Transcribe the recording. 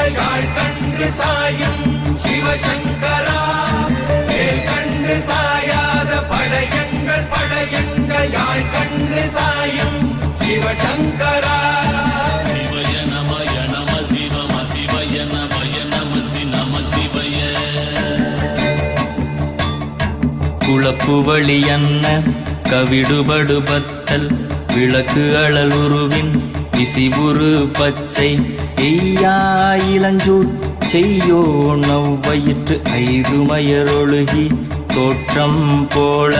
படையங்கள் யாழ் கண்டு சாயும் சிவசங்கரா வேல் கண்டு சாயாத படையங்கள் படையங்கள் யாழ் கண்டு சாயும் சிவசங்கரா சிவய நமய நம சிவம சிவய நமய நமசி நம சிவய குளப்புவழி அன்ன கவிடுபடு பத்தல் விளக்கு அழல் உருவின் விசிபுரு பச்சை எய்யா இளஞ்சூர் செய்யோ நவ்வயிற்று ஐதுமயரொழுகி தோற்றம் போல